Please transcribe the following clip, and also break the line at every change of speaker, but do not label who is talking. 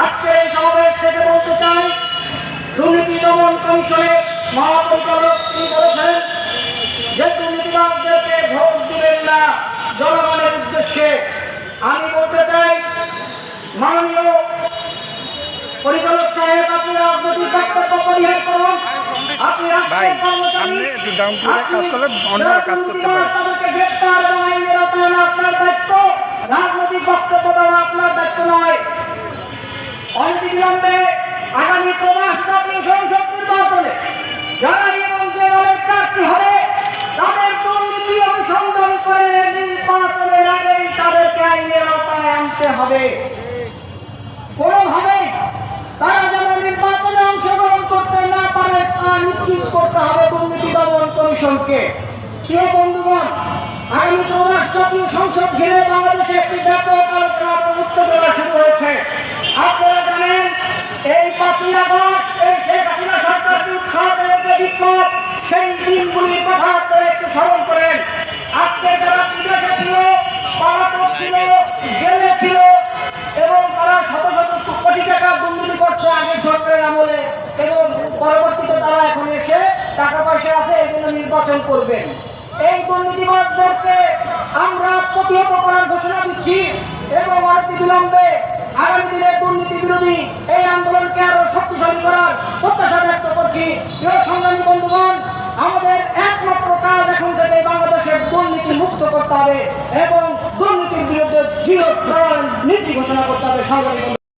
আজকে এই সমাবেশ থেকে বলতে চাই, দুর্নীতি দমন কমিশনের মহাপরিচালক তিনি বলেছেন যে দুর্নীতিবাজদেরকে ভোট দিবেন না জনগণের উদ্দেশ্যে। আমি বলতে চাই, মাননীয় পরিচালক সাহেব, আপনি রাজনৈতিক বক্তব্য পরিহার করুন। আপনি রাষ্ট্রের কর্মচারী, তাদেরকে গ্রেপ্তার এবং আইনের আওতায় আপনার দায়িত্ব, রাজনৈতিক বক্তব্য দেওয়া আপনার দায়িত্ব নয়। অনতিবিলম্বে আগামী ত্রয়োদশ জাতীয় সংসদ নির্বাচনে যারা এবং যে দলের প্রার্থী হবে তাদের দুর্নীতি অনুসন্ধান করে নির্বাচনের আগেই তাদেরকে আইনের আওতায় আনতে হবে। কোনোভাবে তারা যেন নির্বাচনে অংশগ্রহণ করতে না পারে তা নিশ্চিত করতে হবে দুর্নীতি দমন কমিশনকে। প্রিয় বন্ধুগণ, আগামী ত্রয়োদশ জাতীয় সংসদ ঘিরে বাংলাদেশে একটি ব্যাপক আলোচনা এবং উত্তেজনা শুরু হয়েছে। আপনারা জানেন, এই 5ই আগস্ট এই শেখ হাসিনা সরকারকে উৎখাতের যে বিপ্লব, সেই দিনগুলির কথা আপনারা একটু স্মরণ করেন। আজকে যারা বিদেশে ছিল, পলাতক ছিল, জেলে ছিল এবং তারা শত শত কোটি টাকা দুর্নীতি করছে আগের সরকারের আমলে, এবং পরবর্তীতে তারা এখন এসে টাকা পয়সা আছে এই জন্য নির্বাচন করবেন। এই দুর্নীতিবাজদেরকে আমরা প্রতিহত করার ঘোষণা দিচ্ছি এবং অনতিবিলম্বে আগামী দিনে দুর্নীতি বিরোধী এই আন্দোলনকে আরো শক্তিশালী করার প্রত্যাশা ব্যক্ত করছি। প্রিয় সংগ্রামী বন্ধুগণ, আমাদের একমাত্র কাজ এখন থেকে বাংলাদেশের দুর্নীতি মুক্ত করতে হবে এবং দুর্নীতির বিরুদ্ধে জিরো টলারেন্স নীতি ঘোষণা করতে হবে। সংগ্রামী